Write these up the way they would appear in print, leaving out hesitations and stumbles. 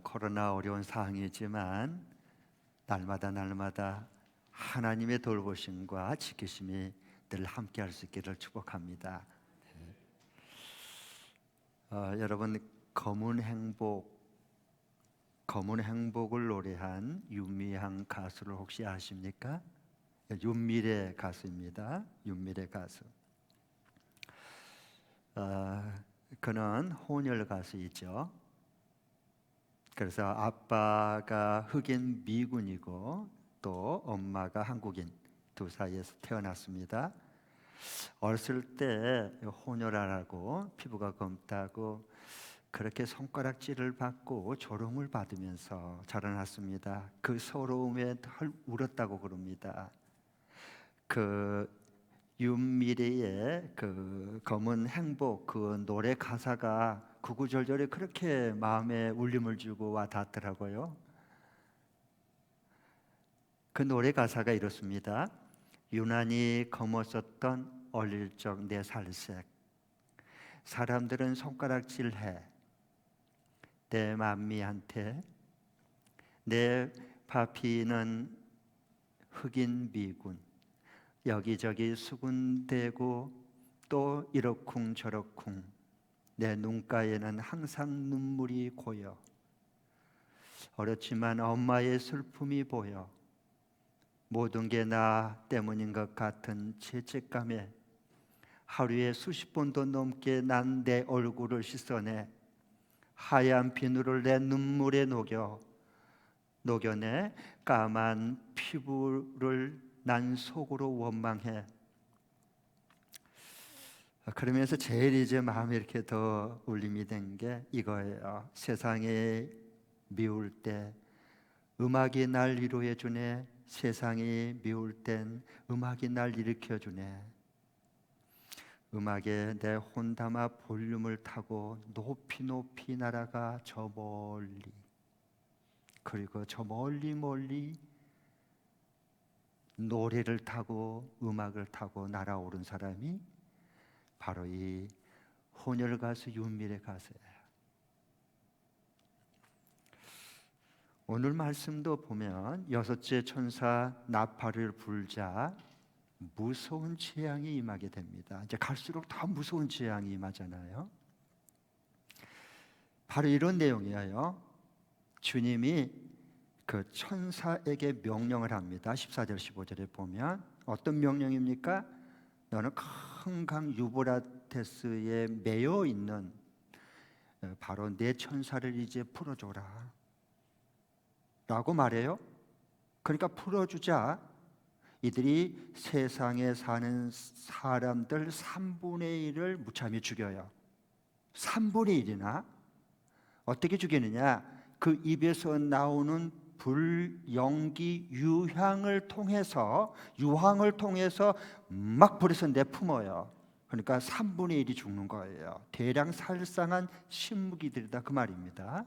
코로나 어려운 상황이지만 날마다 하나님의 돌보심과 지키심이 늘 함께할 수 있기를 축복합니다. 여러분, 검은 행복을 노래한 윤미향 가수를 혹시 아십니까? 윤미래 가수입니다. 윤미래 가수. 그는 혼혈 가수이죠. 그래서 아빠가 흑인 미군이고 또 엄마가 한국인 두 사이에서 태어났습니다. 어렸을 때 혼혈하라고 피부가 검다고 그렇게 손가락질을 받고 조롱을 받으면서 자라났습니다. 그 서러움에 덜 울었다고 그럽니다. 그 윤미래의 그 검은 행복 그 노래 가사가 구구절절에 그렇게 마음에 울림을 주고 와 닿더라고요. 그 노래 가사가 이렇습니다. 유난히 검었었던 어릴 적 내 살색, 사람들은 손가락질해 내 맘미한테, 내 파피는 흑인 미군, 여기저기 수군대고 또 이러쿵 저러쿵, 내 눈가에는 항상 눈물이 고여, 어렵지만 엄마의 슬픔이 보여, 모든 게 나 때문인 것 같은 죄책감에 하루에 수십 번도 넘게 난 내 얼굴을 씻어내 하얀 비누를 내 눈물에 녹여내 까만 피부를 난 속으로 원망해. 그러면서 제일 이제 마음이 이렇게 더 울림이 된 게 이거예요. 세상에 미울 때 음악이 날 위로해 주네. 세상이 미울 땐 음악이 날 일으켜 주네. 음악에 내 혼담아 볼륨을 타고 높이 날아가 저 멀리, 그리고 저 멀리 노래를 타고 음악을 타고 날아오른 사람이 바로 이 혼혈 가수 윤미래 가수예요. 오늘 말씀도 보면 여섯째 천사 나팔을 불자 무서운 재앙이 임하게 됩니다. 이제 갈수록 더 무서운 재앙이 임하잖아요. 바로 이런 내용이에요. 주님이 그 천사에게 명령을 합니다. 14절 15절에 보면 어떤 명령입니까? 너는 큰 강 유브라테스에 매여 있는 바로 내 천사를 이제 풀어줘라 라고 말해요. 그러니까 풀어주자 이들이 세상에 사는 사람들 3분의 1을 무참히 죽여요. 3분의 1이나 어떻게 죽이느냐? 그 입에서 나오는 불, 연기, 유황을 통해서 막 불에서 내뿜어요. 그러니까 3분의 1이 죽는 거예요. 대량 살상한 신무기들이다 그 말입니다.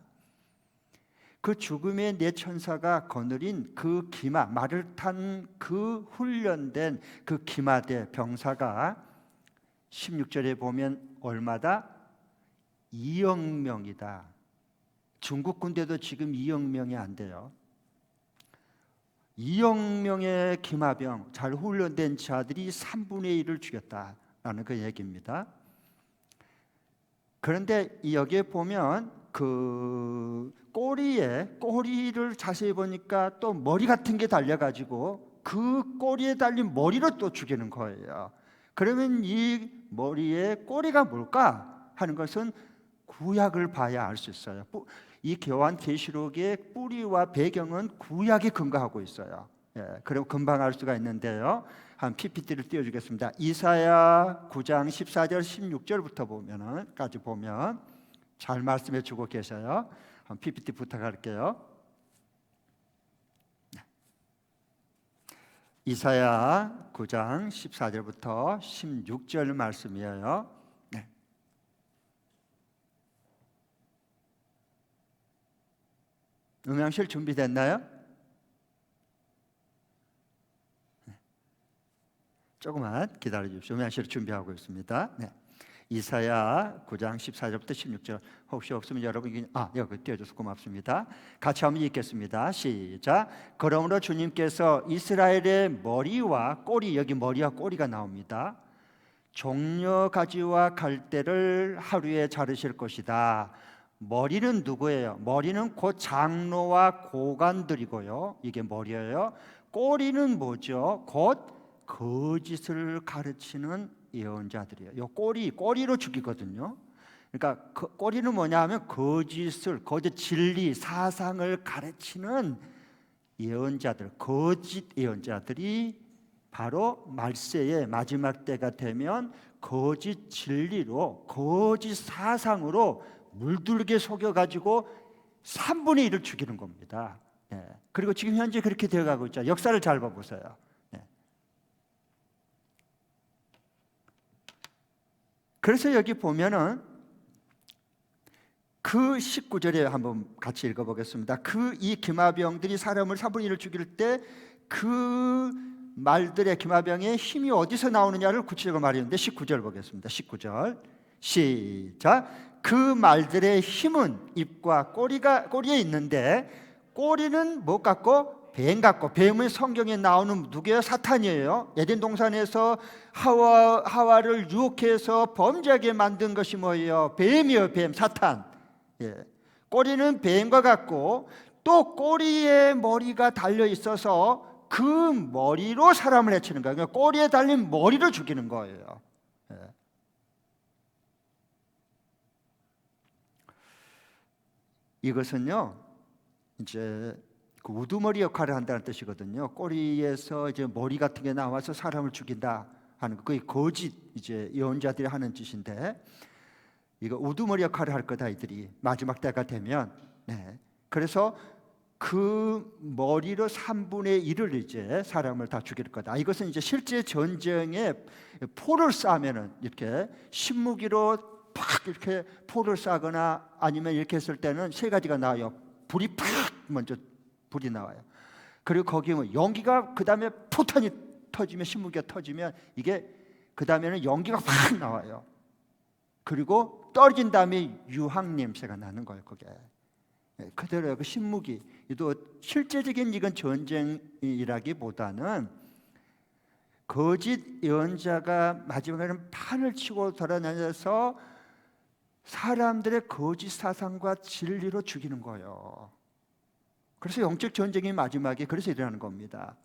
그 죽음의 네 천사가 거느린 그 기마, 말을 탄 그 훈련된 그 기마대 병사가 16절에 보면 얼마다? 2억 명이다. 중국 군대도 지금 2억 명이 안 돼요. 2억 명의 기마병, 잘 훈련된 자들이 3분의 1을 죽였다라는 그 얘기입니다. 그런데 여기에 보면 그 꼬리를 자세히 보니까 또 머리 같은 게 달려가지고 그 꼬리에 달린 머리로 또 죽이는 거예요. 그러면 이 머리에 꼬리가 뭘까 하는 것은 구약을 봐야 알 수 있어요. 이 요한계시록의 뿌리와 배경은 구약에 근거하고 있어요. 그럼 금방 알 수가 있는데요. 한 PPT를 띄워주겠습니다. 이사야 9장 14절 16절부터 까지 보면 잘 말씀해 주고 계셔요. 한 PPT 부탁할게요. 이사야 9장 14절부터 16절 말씀이에요. 음향실 준비됐나요? 조금만 기다려 주십시오. 음향실 준비하고 있습니다. 이사야 9장 14절부터 16절. 혹시 없으면 여러분 여기 띄워줘서 고맙습니다. 같이 한번 읽겠습니다. 시작. 그러므로 주님께서 이스라엘의 머리와 꼬리, 여기 머리와 꼬리가 나옵니다. 종려 가지와 갈대를 하루에 자르실 것이다. 머리는 누구예요? 머리는 곧 장로와 고관들이고요. 이게 머리예요. 꼬리는 뭐죠? 곧 거짓을 가르치는 예언자들이에요. 요 꼬리로 죽이거든요. 그러니까 꼬리는 뭐냐 하면 거짓 진리, 사상을 가르치는 예언자들, 거짓 예언자들이 바로 말세의 마지막 때가 되면 거짓 진리로, 거짓 사상으로 물들게 속여가지고 3분의 1을 죽이는 겁니다. 그리고 지금 현재 그렇게 되어가고 있죠. 역사를 잘 봐보세요. 그래서 여기 보면은 그 19절에 한번 같이 읽어보겠습니다. 이 기마병들이 사람을 3분의 1을 죽일 때 그 말들의 기마병의 힘이 어디서 나오느냐를 구체적으로 말했는데 19절 보겠습니다. 19절 시작. 그 말들의 힘은 입과 꼬리에 있는데, 꼬리는 뭐 같고? 뱀 같고. 뱀은 성경에 나오는 누구예요? 사탄이에요. 에덴 동산에서 하와를 유혹해서 범죄하게 만든 것이 뭐예요? 뱀이에요. 뱀, 사탄. 꼬리는 뱀과 같고, 또 꼬리에 머리가 달려 있어서 그 머리로 사람을 해치는 거예요. 그러니까 꼬리에 달린 머리를 죽이는 거예요. 이것은요, 이제 그 우두머리 역할을 한다는 뜻이거든요. 꼬리에서 이제 머리 같은 게 나와서 사람을 죽인다 하는 거, 그게 거짓 이제 예언자들이 하는 짓인데, 이거 우두머리 역할을 할 거다 이들이 마지막 때가 되면. 그래서 그 머리로 3분의 1을 이제 사람을 다 죽일 거다. 이것은 이제 실제 전쟁에 포를 쏴면은 이렇게 신무기로 팍 이렇게 포를 쏴거나 아니면 이렇게 했을 때는 세 가지가 나와요. 불이 팍 먼저 불이 나와요. 그리고 거기에 뭐 연기가, 그 다음에 포탄이 터지면, 신무기가 터지면 이게 그 다음에는 연기가 팍 나와요. 그리고 떨어진 다음에 유황 냄새가 나는 거예요. 그게 그대로 그 신무기. 또 실제적인 이건 전쟁이라기보다는 거짓 예언자가 마지막에는 판을 치고 돌아다녀서 사람들의 거짓 사상과 진리로 죽이는 거예요. 그래서 영적 전쟁이 마지막에 그래서 일어나는 겁니다.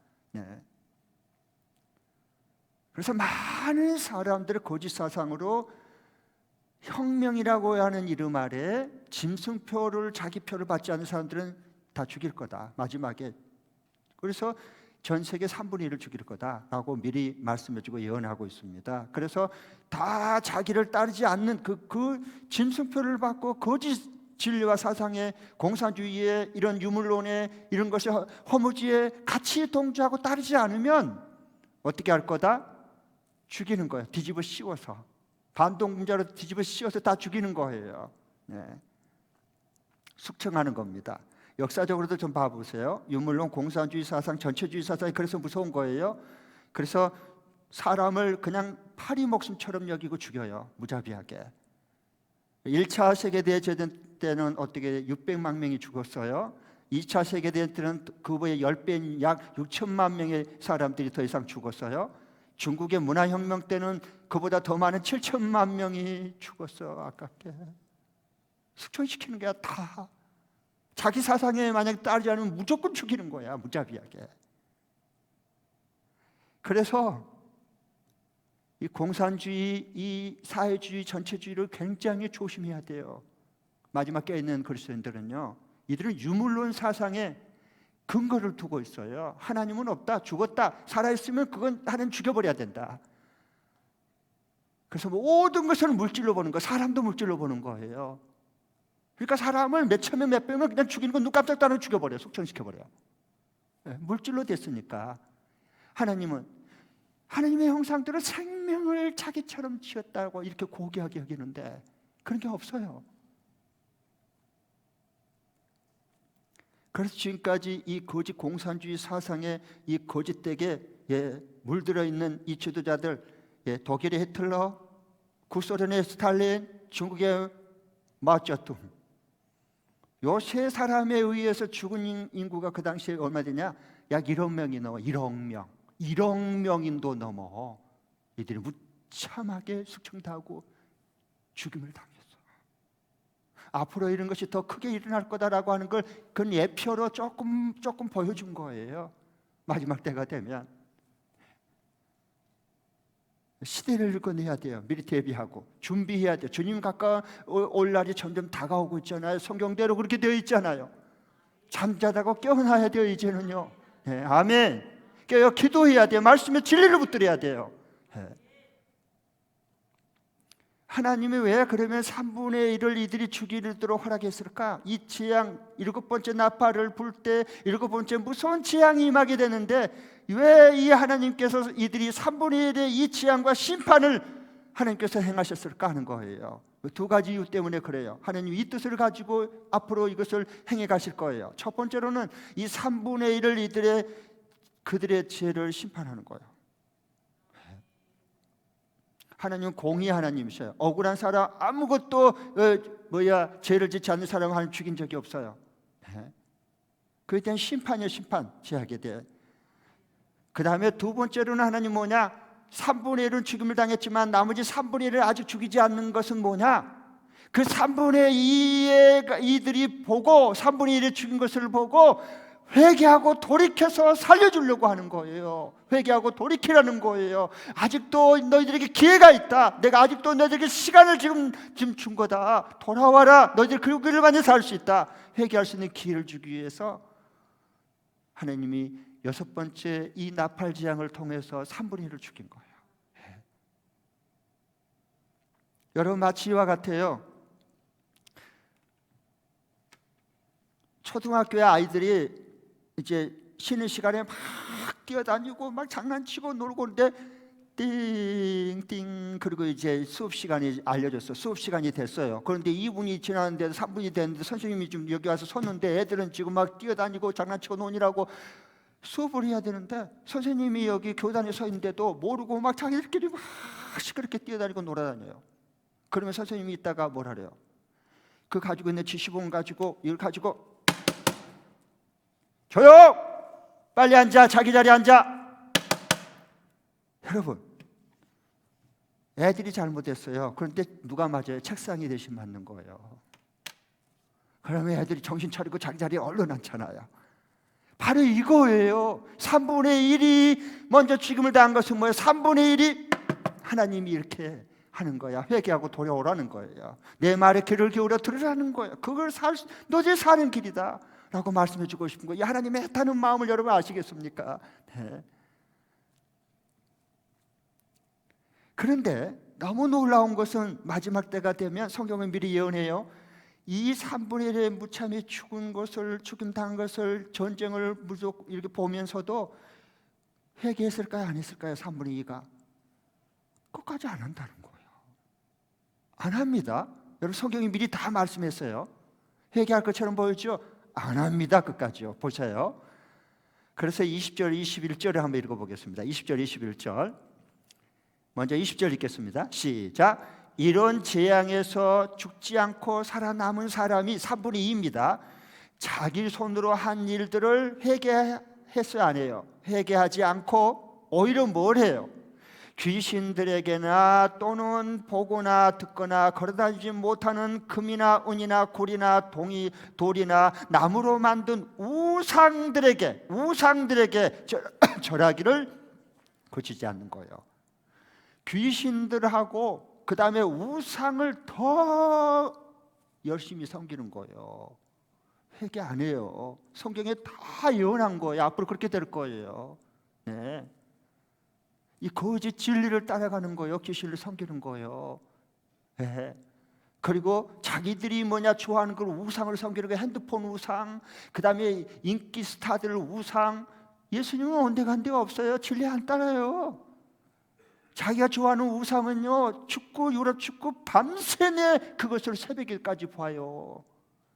그래서 많은 사람들의 거짓 사상으로 혁명이라고 하는 이름 아래 짐승표를, 자기 표를 받지 않는 사람들은 다 죽일 거다, 마지막에. 그래서 전 세계 3분의 1을 죽일 거다라고 미리 말씀해주고 예언하고 있습니다. 그래서 다 자기를 따르지 않는 그 짐승표를 받고 거짓 진리와 사상의, 공산주의의 이런 유물론의 이런 것이 허무지에 같이 동조하고 따르지 않으면 어떻게 할 거다? 죽이는 거예요. 뒤집어 씌워서, 반동자로 뒤집어 씌워서 다 죽이는 거예요. 숙청하는 겁니다. 역사적으로도 좀 봐보세요. 유물론, 공산주의 사상, 전체주의 사상이 그래서 무서운 거예요. 그래서 사람을 그냥 파리 목숨처럼 여기고 죽여요, 무자비하게. 1차 세계대전 때는 어떻게 600만 명이 죽었어요. 2차 세계대전 때는 그보다 10배인 약 6천만 명의 사람들이 더 이상 죽었어요. 중국의 문화혁명 때는 그보다 더 많은 7천만 명이 죽었어, 아깝게. 숙청시키는 게 다 자기 사상에 만약 따르지 않으면 무조건 죽이는 거야, 무자비하게. 그래서 이 공산주의, 이 사회주의, 전체주의를 굉장히 조심해야 돼요. 마지막 껴 있는 그리스도인들은요, 이들은 유물론 사상에 근거를 두고 있어요. 하나님은 없다, 죽었다, 살아있으면 그건 하나님 죽여버려야 된다. 그래서 모든 것을 물질로 보는 거, 사람도 물질로 보는 거예요. 그러니까 사람을 몇 천명 몇 백명 그냥 죽이는 건 눈 깜짝도 안 하고 죽여버려요. 숙청시켜버려요. 물질로 됐으니까. 하나님은 하나님의 형상대로 생명을 자기처럼 지었다고 이렇게 고귀하게 여기는데 그런 게 없어요. 그래서 지금까지 이 거짓 공산주의 사상에 이 거짓되게 물들어 있는 이 지도자들, 독일의 히틀러, 구소련의 스탈린, 중국의 마오쩌둥, 요 세 사람에 의해서 죽은 인구가 그 당시에 얼마 되냐? 약 1억 명이 넘어. 1억 명, 1억 명인도 넘어. 이들이 무참하게 숙청당하고 죽임을 당했어. 앞으로 이런 것이 더 크게 일어날 거다라고 하는 걸 그 예표로 조금 보여준 거예요. 마지막 때가 되면 시대를 읽어내야 돼요. 미리 대비하고 준비해야 돼요. 주님 가까울 날이 점점 다가오고 있잖아요. 성경대로 그렇게 되어 있잖아요. 잠자다가 깨어나야 돼요. 이제는요. 네, 아멘. 깨어 기도해야 돼요. 말씀에 진리를 붙들어야 돼요. 네. 하나님이 왜 그러면 3분의 1을 이들이 죽이도록 허락했을까? 이 재앙, 7번째 나팔을 불 때 7번째 무서운 재앙이 임하게 되는데 왜 이 하나님께서 이들이 3분의 1의 이 재앙과 심판을 하나님께서 행하셨을까 하는 거예요. 두 가지 이유 때문에 그래요. 하나님 이 뜻을 가지고 앞으로 이것을 행해 가실 거예요. 첫 번째로는 이 3분의 1을 그들의 죄를 심판하는 거예요. 하나님은 공의 하나님이셔요. 억울한 사람, 아무것도 죄를 짓지 않는 사람을 하나님 죽인 적이 없어요. 그에 대한 심판이에요. 심판 제하게 돼. 그 다음에 두 번째로는 하나님 뭐냐? 3분의 1은 죽임을 당했지만 나머지 3분의 1을 아직 죽이지 않는 것은 뭐냐? 그 3분의 2의 이들이 보고 3분의 1을 죽인 것을 보고 회개하고 돌이켜서 살려주려고 하는 거예요. 회개하고 돌이키라는 거예요. 아직도 너희들에게 기회가 있다. 내가 아직도 너희들에게 시간을 지금 준 거다. 돌아와라. 너희들 그 길을 만나 살 수 있다. 회개할 수 있는 기회를 주기 위해서 하나님이 6번째 이 나팔 재앙을 통해서 3분의 1을 죽인 거예요. 여러분 마치 이와 같아요. 초등학교의 아이들이 이제 쉬는 시간에 막 뛰어다니고 막 장난치고 놀고 있는데 띵띵 그리고 이제 수업 시간이 알려졌어. 수업 시간이 됐어요. 그런데 2분이 지났는데 3분이 됐는데 선생님이 좀 여기 와서 섰는데 애들은 지금 막 뛰어다니고 장난치고 노니라고 수업을 해야 되는데 선생님이 여기 교단에 서 있는데도 모르고 막 자기들끼리 막 시끄럽게 뛰어다니고 놀아다녀요. 그러면 선생님이 이따가 뭘 하래요? 그 가지고 있는 지시본 가지고 이걸 가지고 조용! 빨리 앉아. 자기 자리에 앉아. 여러분, 애들이 잘못했어요. 그런데 누가 맞아요? 책상이 대신 맞는 거예요. 그러면 애들이 정신 차리고 자기 자리에 얼른 앉잖아요. 바로 이거예요. 3분의 1이 먼저 죽임을 당한 것은 뭐예요? 3분의 1이 하나님이 이렇게 하는 거야. 회개하고 돌아오라는 거예요. 내 말에 귀를 기울여 들으라는 거예요. 그걸 너희 사는 길이다 라고 말씀해 주고 싶은 거예요. 하나님의 애타는 마음을 여러분 아시겠습니까? 네. 그런데 너무 놀라운 것은 마지막 때가 되면 성경은 미리 예언해요. 이 3분의 1의 무참히 죽은 것을, 죽임당한 것을, 전쟁을 무속 이렇게 보면서도 회개했을까요? 안 했을까요? 3분의 2가 끝까지 안 한다는 거예요. 안 합니다. 여러분 성경이 미리 다 말씀했어요. 회개할 것처럼 보이죠? 안 합니다. 끝까지요. 보세요. 그래서 20절, 21절을 한번 읽어보겠습니다. 20절, 21절. 먼저 20절 읽겠습니다. 시작. 이런 재앙에서 죽지 않고 살아남은 사람이 3분의 2입니다. 자기 손으로 한 일들을 회개했어야 안 해요. 회개하지 않고 오히려 뭘 해요? 귀신들에게나 또는 보거나 듣거나 걸어다니지 못하는 금이나 은이나 굴이나 돌이나 나무로 만든 우상들에게 절하기를 그치지 않는 거예요. 귀신들하고 그 다음에 우상을 더 열심히 섬기는 거예요. 회개 안 해요. 성경에 다 예언한 거예요. 앞으로 그렇게 될 거예요. 네. 이 거짓 진리를 따라가는 거예요. 귀신을 섬기는 거예요. 네. 그리고 자기들이 좋아하는 걸 우상을 섬기는 거예요. 핸드폰 우상, 그 다음에 인기 스타들 우상. 예수님은 온데간 데가 없어요. 진리 안 따라요. 자기가 좋아하는 우상은요, 축구, 유럽 축구 밤새내 그것을 새벽일까지 봐요.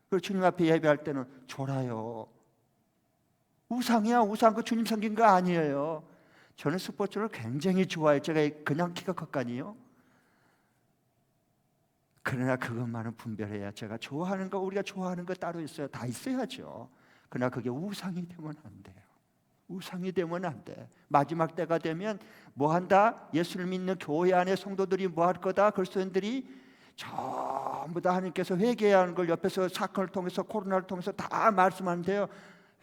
그리고 주님 앞에 예배할 때는 졸아요. 우상이야. 우상. 그 주님 섬긴 거 아니에요. 저는 스포츠를 굉장히 좋아해요. 제가 그냥 키가 컸거든요. 그러나 그것만은 분별해야, 제가 좋아하는 거, 우리가 좋아하는 거 따로 있어요. 다 있어야죠. 그러나 그게 우상이 되면 안 돼요. 우상이 되면 안 돼. 마지막 때가 되면 뭐 한다? 예수를 믿는 교회 안에 성도들이 뭐 할 거다? 그리스도인들이 전부 다 하나님께서 회개해야 하는 걸 옆에서 사건을 통해서, 코로나를 통해서 다 말씀하는데요,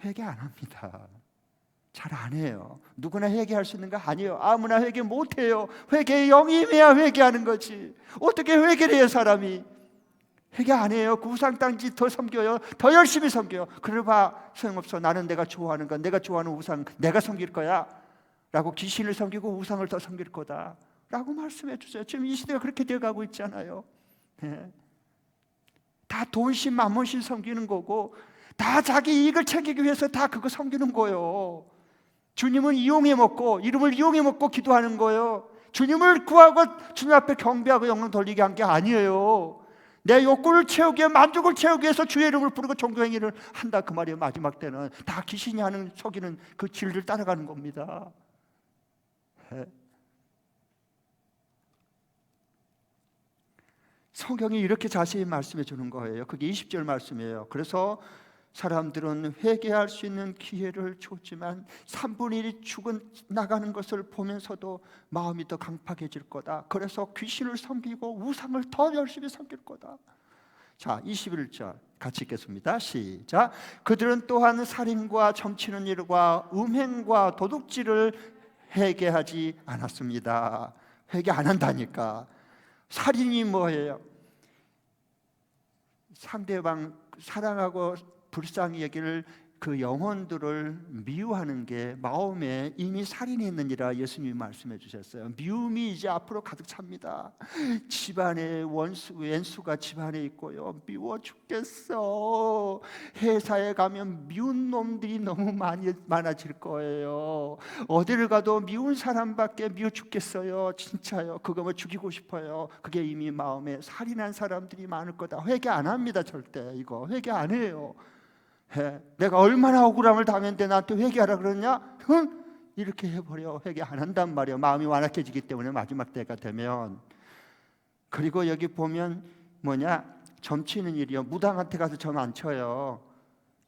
회개 안 합니다. 잘 안 해요. 누구나 회개할 수 있는 거 아니에요. 아무나 회개 못 해요. 회개의 영이 임해야 회개하는 거지. 어떻게 회개를 해요, 사람이? 회개 안 해요. 그 우상단지 더 섬겨요. 더 열심히 섬겨요. 그래봐 소용없어. 나는 내가 좋아하는 건, 내가 좋아하는 우상 내가 섬길 거야 라고 귀신을 섬기고 우상을 더 섬길 거다 라고 말씀해 주세요. 지금 이 시대가 그렇게 되어가고 있잖아요. 네. 다 돈신 만몬신 섬기는 거고, 다 자기 이익을 챙기기 위해서 다 그거 섬기는 거예요. 주님은 이용해 먹고, 이름을 이용해 먹고 기도하는 거예요. 주님을 구하고 주님 앞에 경배하고 영광 돌리게 한 게 아니에요. 내 욕구를 채우기 위해, 만족을 채우기 위해서 주의 이름을 부르고 종교행위를 한다, 그 말이에요. 마지막 때는 다 귀신이 하는, 속이는 그 진리를 따라가는 겁니다. 네. 성경이 이렇게 자세히 말씀해 주는 거예요. 그게 20절 말씀이에요. 그래서 사람들은 회개할 수 있는 기회를 줬지만 3분의 1이 죽은 나가는 것을 보면서도 마음이 더 강팍해질 거다. 그래서 귀신을 섬기고 우상을 더 열심히 섬길 거다. 자, 21절 같이 읽겠습니다. 시작. 그들은 또한 살인과 점치는 일과 음행과 도둑질을 회개하지 않았습니다. 회개 안 한다니까. 살인이 뭐예요? 상대방 사랑하고 불쌍히 여길 그 영혼들을 미워하는 게 마음에 이미 살인이 있느니라 예수님이 말씀해 주셨어요. 미움이 이제 앞으로 가득 찹니다. 집안에 왼수가 집안에 있고요, 미워 죽겠어. 회사에 가면 미운 놈들이 너무 많아질 거예요. 어디를 가도 미운 사람밖에 미워 죽겠어요. 진짜요. 그거 뭐 죽이고 싶어요. 그게 이미 마음에 살인한 사람들이 많을 거다. 회개 안 합니다. 절대. 이거 회개 안 해요. 내가 얼마나 억울함을 당했는데 나한테 회개하라 그러냐? 이렇게 해버려. 회개 안 한단 말이에요. 마음이 완악해지기 때문에 마지막 때가 되면. 그리고 여기 보면 뭐냐? 점 치는 일이요. 무당한테 가서 점 안 쳐요.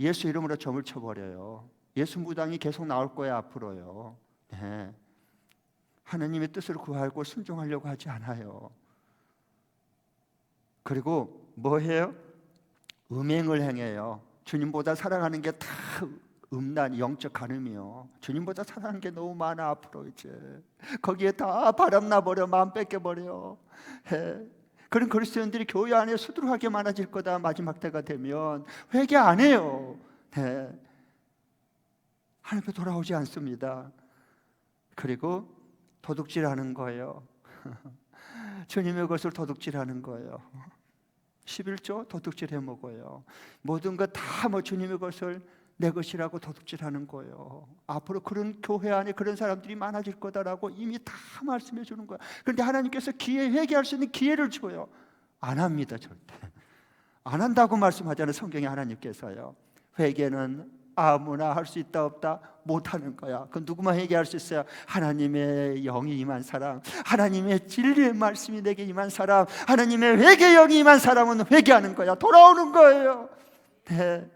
예수 이름으로 점을 쳐버려요. 예수 무당이 계속 나올 거예요, 앞으로요. 네. 하나님의 뜻을 구하고 순종하려고 하지 않아요. 그리고 뭐 해요? 음행을 행해요. 주님보다 사랑하는 게 다 음란, 영적 간음이요. 주님보다 사랑하는 게 너무 많아. 앞으로 이제 거기에 다 바람나버려, 마음 뺏겨버려. 그런 그리스도인들이 교회 안에 수두룩하게 많아질 거다. 마지막 때가 되면 회개 안 해요. 하나님께 돌아오지 않습니다. 그리고 도둑질하는 거예요. 주님의 것을 도둑질하는 거예요. 11조 도둑질 해 먹어요. 모든 것 다 뭐 주님의 것을 내 것이라고 도둑질하는 거예요. 앞으로 그런 교회 안에 그런 사람들이 많아질 거다라고 이미 다 말씀해 주는 거예요. 그런데 하나님께서 회개할 수 있는 기회를 줘요. 안 합니다. 절대 안 한다고 말씀하잖아요. 성경에 하나님께서요. 회개는 아무나 할 수 있다 없다? 못하는 거야. 그럼 누구만 회개할 수 있어요? 하나님의 영이 임한 사람, 하나님의 진리의 말씀이 내게 임한 사람, 하나님의 회개의 영이 임한 사람은 회개하는 거야. 돌아오는 거예요. 네.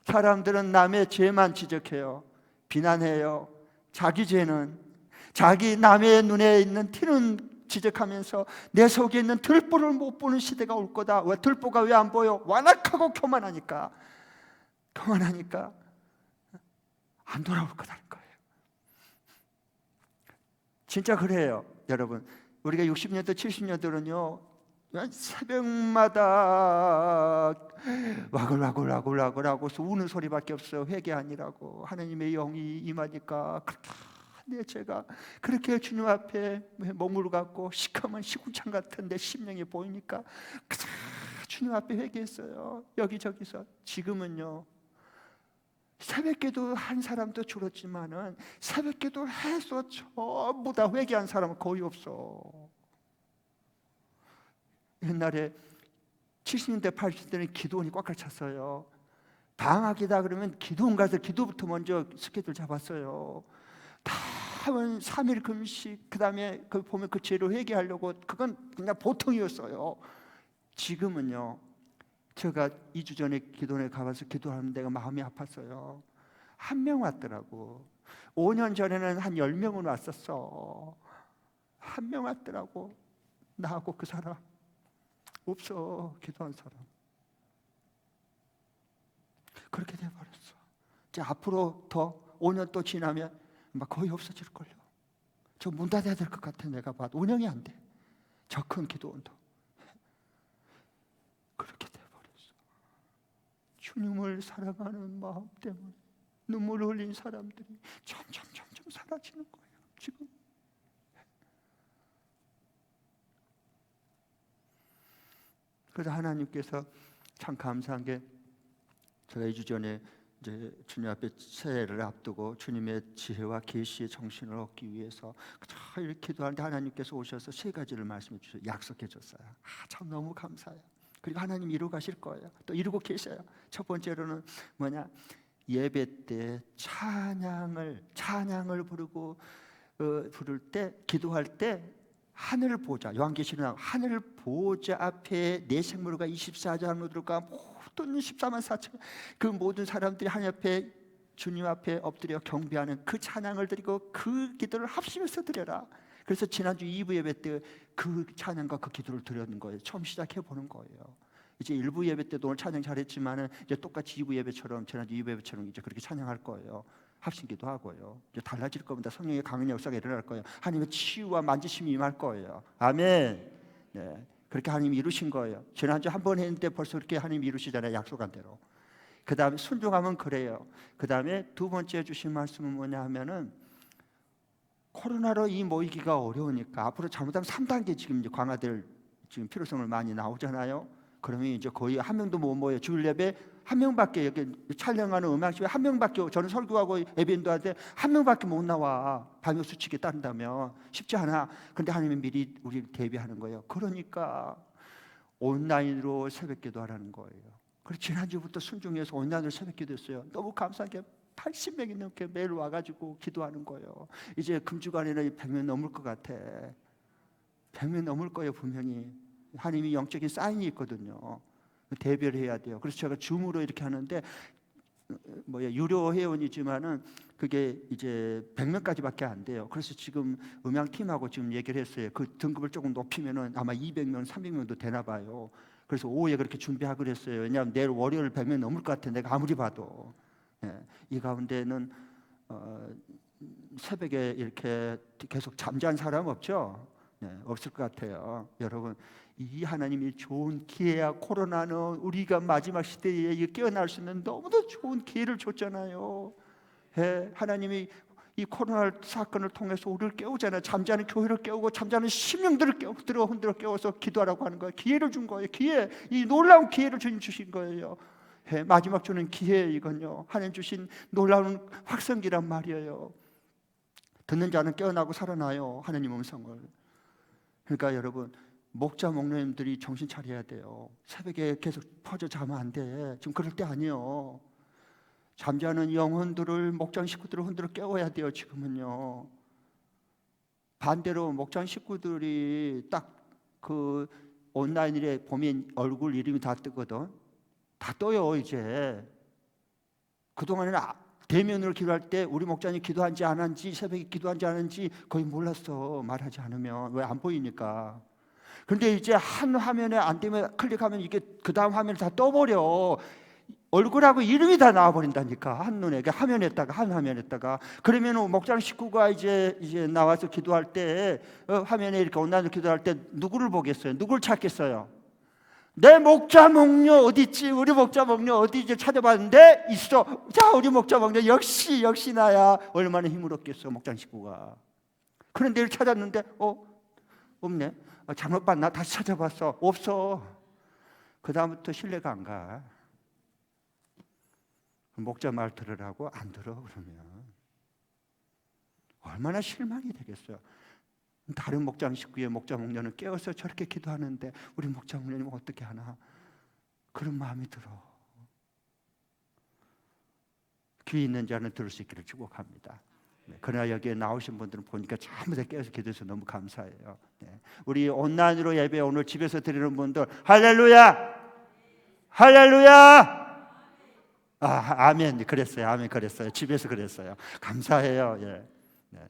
사람들은 남의 죄만 지적해요. 비난해요. 자기 죄는, 자기 남의 눈에 있는 티는 지적하면서 내 속에 있는 들보를 못 보는 시대가 올 거다. 왜 들보가 왜 안 보여? 완악하고 교만하니까 안 돌아올 거다는 거예요. 진짜 그래요. 여러분, 우리가 60년대 70년대는요 새벽마다 와글와글하고 우는 소리밖에 없어요. 회개 아니라고. 하나님의 영이 임하니까 내 죄가 그렇게 주님 앞에 머무르고 시커먼 시궁창 같은 내 심령이 보이니까 주님 앞에 회개했어요. 여기저기서. 지금은요 새벽기도 한 사람도 줄었지만은 새벽기도 해서 전부 다 회개한 사람은 거의 없어. 옛날에 70년대 80년대는 기도원이 꽉꽉 찼어요. 방학이다 그러면 기도원 가서 기도부터 먼저 스케줄 잡았어요. 다 3일 금식, 그 다음에 그 보면 그 죄로 회개하려고, 그건 그냥 보통이었어요. 지금은요, 제가 2주 전에 기도원에 가봐서 기도하는 데가 마음이 아팠어요. 한 명 왔더라고. 5년 전에는 한 10명은 왔었어. 한 명 왔더라고. 나하고 그 사람 없어. 기도한 사람. 그렇게 돼버렸어. 이제 앞으로 더 5년 또 지나면 막 거의 없어질걸요. 저 문 닫아야 될 것 같아. 내가 봐도 운영이 안 돼. 저 큰 기도원도. 그렇게 돼버렸어. 주님을 사랑하는 마음 때문에 눈물 흘린 사람들이 점점 사라지는 거예요. 지금. 그래서 하나님께서 참 감사한 게, 제가 2주 전에 이제 주님 앞에 새해를 앞두고 주님의 지혜와 계시의 정신을 얻기 위해서 이렇게 기도하는데 하나님께서 오셔서 3가지를 말씀해 주셔서 약속해 줬어요. 참 너무 감사해요. 그리고 하나님 이루고 가실 거예요. 또 이루고 계셔요. 첫 번째로는 뭐냐? 예배 때 찬양을 부르고 부를 때, 기도할 때 하늘 보좌, 요한계시록 하늘 보좌 앞에 내 생물과 24장로들과 모든 14만 4천 그 모든 사람들이 하나님 앞에, 주님 앞에 엎드려 경배하는 그 찬양을 드리고 그 기도를 합심해서 드려라. 그래서 지난주 2부 예배 때 그 찬양과 그 기도를 드렸는 거예요. 처음 시작해 보는 거예요. 이제 1부 예배 때도 오늘 찬양 잘했지만은 이제 똑같이 2부 예배처럼, 지난주 2부 예배처럼 이제 그렇게 찬양할 거예요. 합심기도 하고요. 이제 달라질 겁니다. 성령의 강한 역사가 일어날 거예요. 하나님의 치유와 만지심이 임할 거예요. 아멘. 네, 그렇게 하나님이 이루신 거예요. 지난주 한 번 했는데 벌써 그렇게 하나님이 이루시잖아요. 약속한 대로. 그 다음에 순종하면 그래요. 그 다음에 두 번째 주신 말씀은 뭐냐 하면은, 코로나로 이 모이기가 어려우니까 앞으로 잘못하면 3단계 지금 이제 강화될 지금 필요성을 많이 나오잖아요. 그러면 이제 거의 한 명도 못 모여요. 주일 예배 한 명밖에, 여기 촬영하는 음악집에 한 명밖에, 저는 설교하고 예배인도 하는데 한 명밖에 못 나와. 방역 수칙에 따른다면 쉽지 않아. 그런데 하나님이 미리 우리를 대비하는 거예요. 그러니까 온라인으로 새벽기도 하라는 거예요. 그래서 지난주부터 순종해서 온라인으로 새벽기도 했어요. 너무 감사한 게 80명이 넘게 매일 와가지고 기도하는 거예요. 이제 금주간에는 100명 넘을 것 같아. 100명 넘을 거예요. 분명히 하나님이 영적인 사인이 있거든요. 대비를 해야 돼요. 그래서 제가 줌으로 이렇게 하는데 유료 회원이지만은 그게 이제 100명까지밖에 안 돼요. 그래서 지금 음향팀하고 지금 얘기를 했어요. 그 등급을 조금 높이면은 아마 200명, 300명도 되나 봐요. 그래서 오후에 그렇게 준비하기로 했어요. 왜냐하면 내일 월요일 100명 넘을 것 같아. 내가 아무리 봐도. 이 가운데는 새벽에 이렇게 계속 잠자는 사람 없죠? 없을 것 같아요. 여러분, 이 하나님이 좋은 기회야. 코로나는 우리가 마지막 시대에 깨어날 수 있는 너무도 좋은 기회를 줬잖아요. 하나님이 이 코로나 사건을 통해서 우리를 깨우잖아요. 잠자는 교회를 깨우고 잠자는 심령들을 흔들어 깨워서 기도하라고 하는 거예요. 기회를 준 거예요. 기회, 이 놀라운 기회를 주님 주신 거예요. 마지막 주는 기회, 이건요 하나님 주신 놀라운 확성기란 말이에요. 듣는 자는 깨어나고 살아나요. 하나님 음성을. 그러니까 여러분, 목자 목녀님들이 정신 차려야 돼요. 새벽에 계속 퍼져 자면 안 돼. 지금 그럴 때 아니에요. 잠자는 영혼들을, 목장 식구들을 흔들어 깨워야 돼요. 지금은요. 반대로 목장 식구들이 딱 그 온라인에 보면 얼굴 이름이 다 뜨거든. 다 떠요. 이제 그동안에는 대면으로 기도할 때 우리 목장이 기도한지 안 한지, 새벽에 기도한지 안 한지 거의 몰랐어. 말하지 않으면. 왜? 안 보이니까. 그런데 이제 한 화면에 안 되면 클릭하면 이게 그 다음 화면에 다 떠버려. 얼굴하고 이름이 다 나와버린다니까. 한눈에, 화면에다가, 한 화면에다가. 그러면 목장 식구가 이제 나와서 기도할 때 화면에 이렇게 온라인으로 기도할 때 누구를 보겠어요? 누구를 찾겠어요? 내 목자 목녀 어디 있지? 우리 목자 목녀 어디 있지? 찾아봤는데 있어. 자, 우리 목자 목녀 역시 나야. 얼마나 힘을 얻겠어, 목장 식구가. 그런데 이를 찾았는데 없네. 잘못 봤나? 다시 찾아봤어. 없어. 그 다음부터 신뢰가 안 가. 목자 말 들으라고 안 들어. 그러면 얼마나 실망이 되겠어요. 다른 목장 식구의 목자 목녀는 깨어서 저렇게 기도하는데 우리 목자 목녀는 어떻게 하나, 그런 마음이 들어. 귀 있는 자는 들을 수 있기를 축복합니다. 그러나 여기에 나오신 분들은 보니까 전부 다 깨어서 기도해서 너무 감사해요. 우리 온라인으로 예배 오늘 집에서 드리는 분들 할렐루야, 할렐루야. 아멘. 그랬어요. 아멘. 그랬어요. 집에서 그랬어요. 감사해요. 예. 네.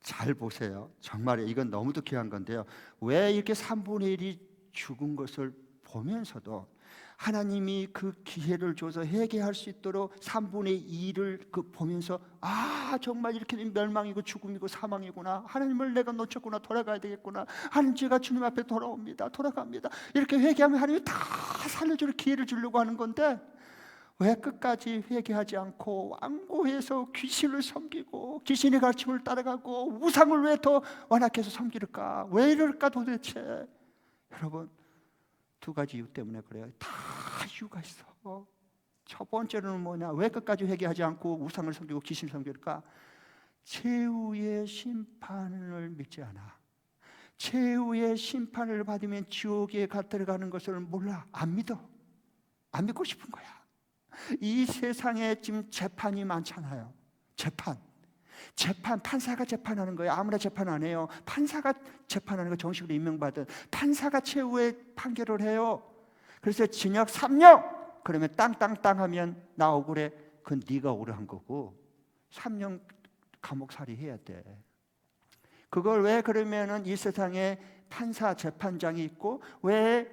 잘 보세요. 정말 이건 너무도 귀한 건데요. 왜 이렇게 3분의 1이 죽은 것을 보면서도 하나님이 그 기회를 줘서 회개할 수 있도록 3분의 2를 보면서 정말 이렇게 멸망이고 죽음이고 사망이구나, 하나님을 내가 놓쳤구나, 돌아가야 되겠구나, 하나님 제가 주님 앞에 돌아갑니다 이렇게 회개하면 하나님이 다 살려줄 기회를 주려고 하는 건데 왜 끝까지 회개하지 않고 완고해서 귀신을 섬기고 귀신의 가르침을 따라가고 우상을 왜 더 완악해서 섬길까? 왜 이럴까 도대체? 여러분, 두 가지 이유 때문에 그래요. 다 이유가 있어. 첫 번째는 뭐냐? 왜 끝까지 회개하지 않고 우상을 섬기고 귀신을 섬길까? 최후의 심판을 믿지 않아. 최후의 심판을 받으면 지옥에 들어가는 것을 몰라. 안 믿어. 안 믿고 싶은 거야. 이 세상에 지금 재판이 많잖아요. 재판, 판사가 재판하는 거예요. 아무나 재판 안 해요. 판사가 재판하는 거, 정식으로 임명받은 판사가 최후의 판결을 해요. 그래서 징역 3년 그러면 땅 하면 나 억울해. 그건 네가 억울한 거고 3년 감옥살이 해야 돼. 그걸 왜 그러면은 이 세상에 판사 재판장이 있고 왜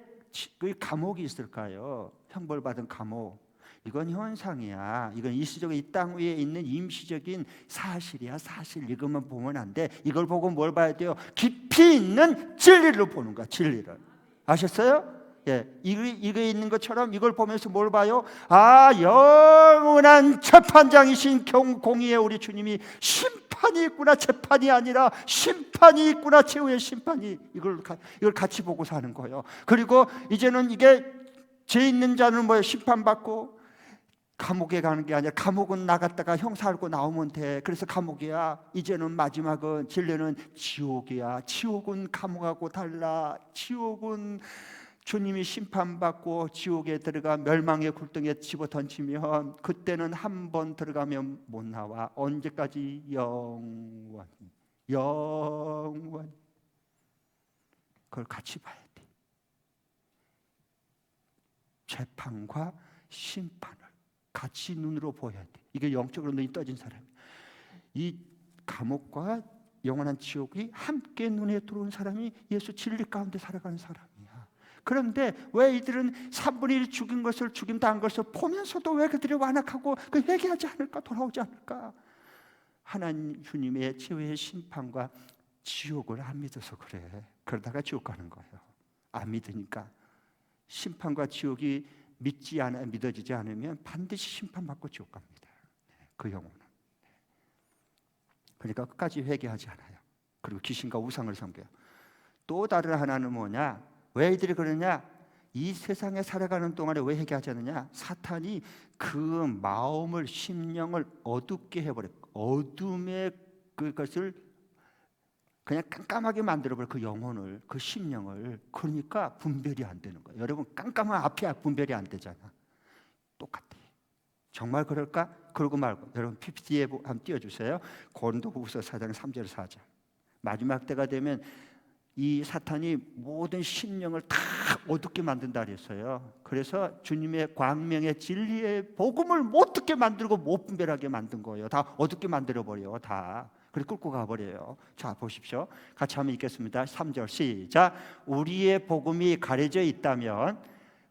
그 감옥이 있을까요? 형벌받은 감옥. 이건 현상이야. 이건 일시적인 이 땅 위에 있는 임시적인 사실이야. 사실 이것만 보면 안 돼. 이걸 보고 뭘 봐야 돼요? 깊이 있는 진리를 보는 거야. 진리를. 아셨어요? 예, 이게 있는 것처럼 이걸 보면서 뭘 봐요? 영원한 재판장이신 공의의 우리 주님이 심판이 있구나. 재판이 아니라 심판이 있구나. 최후의 심판이. 이걸 같이 보고 사는 거예요. 그리고 이제는 이게 죄 있는 자는 뭐예요? 심판받고 감옥에 가는 게 아니라 감옥은 나갔다가 형사하고 나오면 돼. 그래서 감옥이야. 이제는 마지막은 진리는 지옥이야. 지옥은 감옥하고 달라. 지옥은 주님이 심판받고 지옥에 들어가 멸망의 굴등에 집어 던지면 그때는 한 번 들어가면 못 나와. 언제까지? 영원. 그걸 같이 봐야 돼. 재판과 심판을 같이 눈으로 보여야 돼. 이게 영적으로 눈이 떠진 사람이야. 이 감옥과 영원한 지옥이 함께 눈에 들어온 사람이 예수 진리 가운데 살아가는 사람이야. 그런데 왜 이들은 3분의 1 죽인 것을 죽임당한 것을 보면서도 왜 그들이 완악하고 회개하지 않을까? 돌아오지 않을까? 하나님 주님의 최후의 심판과 지옥을 안 믿어서 그래. 그러다가 지옥 가는 거예요. 안 믿으니까. 심판과 지옥이 믿어지지 않으면 반드시 심판받고 지옥 갑니다. 그 영혼은. 그러니까 끝까지 회개하지 않아요. 그리고 귀신과 우상을 섬겨요. 또 다른 하나는 뭐냐? 왜 이들이 그러냐? 이 세상에 살아가는 동안에 왜 회개하지 않느냐? 사탄이 그 마음을, 심령을 어둡게 해버려. 어둠의 그것을 그냥 깜깜하게 만들어버려. 그 영혼을, 그 심령을. 그러니까 분별이 안 되는 거예요. 여러분, 깜깜한 앞이 분별이 안 되잖아. 똑같아. 정말 그럴까? 그러고 말고. 여러분 PPT에 한번 띄워주세요. 고린도후서 4장 3절 4절. 마지막 때가 되면 이 사탄이 모든 심령을 다 어둡게 만든다 그랬어요. 그래서 주님의 광명의 진리의 복음을 못 듣게 만들고 못 분별하게 만든 거예요. 다 어둡게 만들어버려요. 다. 그리고 끌고 가버려요. 자, 보십시오. 같이 한번 읽겠습니다. 3절 시작. 우리의 복음이 가려져 있다면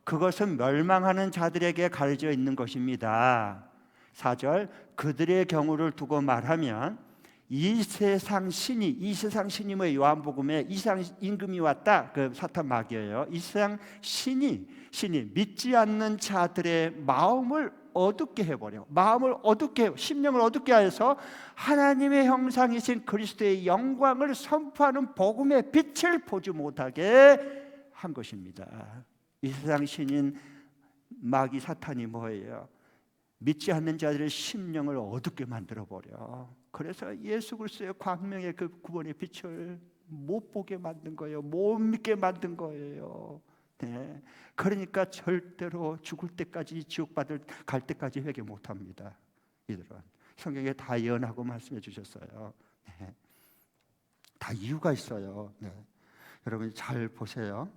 그것은 멸망하는 자들에게 가려져 있는 것입니다. 4절. 그들의 경우를 두고 말하면 이 세상 신이 뭐 요한복음에 이 세상 임금이 왔다. 그 사탄 마귀예요. 이 세상 신이 믿지 않는 자들의 마음을 어둡게 해버려. 심령을 어둡게 해서 하나님의 형상이신 그리스도의 영광을 선포하는 복음의 빛을 보지 못하게 한 것입니다. 이 세상 신인 마귀 사탄이 뭐예요? 믿지 않는 자들의 심령을 어둡게 만들어버려. 그래서 예수 그리스도의 광명의 그 구원의 빛을 못 보게 만든 거예요. 못 믿게 만든 거예요. 네. 그러니까 절대로 죽을 때까지 갈 때까지 회개 못합니다. 이들은 성경에 다 예언하고 말씀해 주셨어요. 네. 다 이유가 있어요. 네. 여러분 잘 보세요.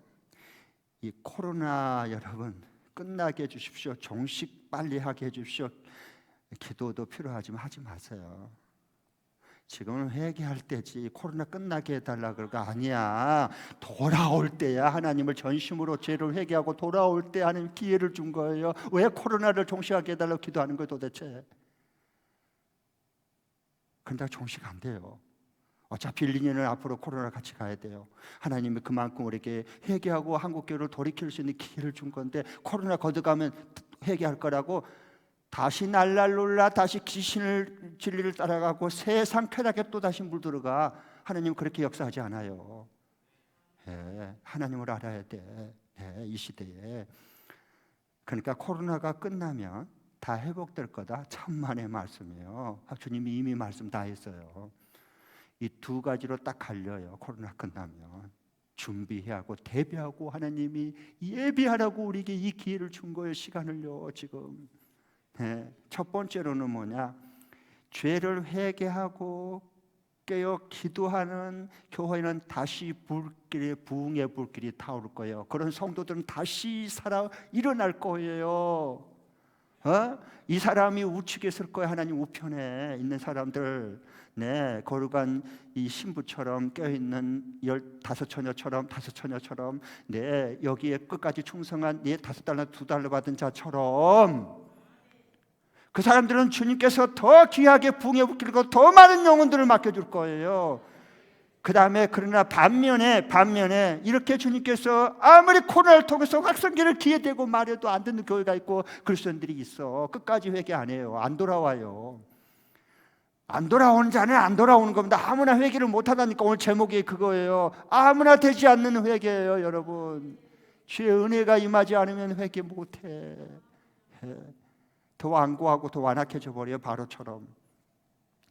이 코로나 여러분 끝나게 해주십시오. 종식 빨리 하게 해주십시오. 기도도 필요하지만 하지 마세요. 지금은 회개할 때지 코로나 끝나게 해달라 그럴 거 아니야. 돌아올 때야. 하나님을 전심으로 죄를 회개하고 돌아올 때 하나님 기회를 준 거예요. 왜 코로나를 종식하게 해달라고 기도하는 거예요 도대체? 그런데 종식 안 돼요. 어차피 1, 2년은 앞으로 코로나 같이 가야 돼요. 하나님이 그만큼 우리에게 회개하고 한국교회를 돌이킬 수 있는 기회를 준 건데 코로나 거듭가면 회개할 거라고 다시 날랄놀라 다시 귀신을 진리를 따라가고 세상 쾌락에 또 다시 물들어가. 하나님 그렇게 역사하지 않아요. 네, 하나님을 알아야 돼. 네, 이 시대에. 그러니까 코로나가 끝나면 다 회복될 거다. 천만의 말씀이에요. 주님이 이미 말씀 다 했어요. 이 두 가지로 딱 갈려요. 코로나 끝나면 준비해야 하고 대비하고 하나님이 예비하라고 우리에게 이 기회를 준 거예요. 시간을요 지금. 네. 첫 번째로는 뭐냐? 죄를 회개하고 깨어 기도하는 교회는 다시 불길에 부흥의 불길이 타오를 거예요. 그런 성도들은 다시 살아 일어날 거예요. 이 사람이 우측에 있을 거예요. 하나님 우편에 있는 사람들. 네, 거룩한 이 신부처럼 깨어있는 15처녀처럼 네, 여기에 끝까지 충성한 네 5달러 2달러 받은 자처럼 그 사람들은 주님께서 더 귀하게 부흥의 불길과 더 많은 영혼들을 맡겨줄 거예요. 그 다음에 그러나 반면에 이렇게 주님께서 아무리 코로나를 통해서 확성기를 기회 대고 말해도 안 듣는 교회가 있고 그리스도인들이 있어. 끝까지 회개 안 해요. 안 돌아와요. 안 돌아오는 자는 안 돌아오는 겁니다. 아무나 회개를 못하다니까. 오늘 제목이 그거예요. 아무나 되지 않는 회개예요. 여러분, 주의 은혜가 임하지 않으면 회개 못해. 더 완고하고 더 완악해져 버려요. 바로처럼,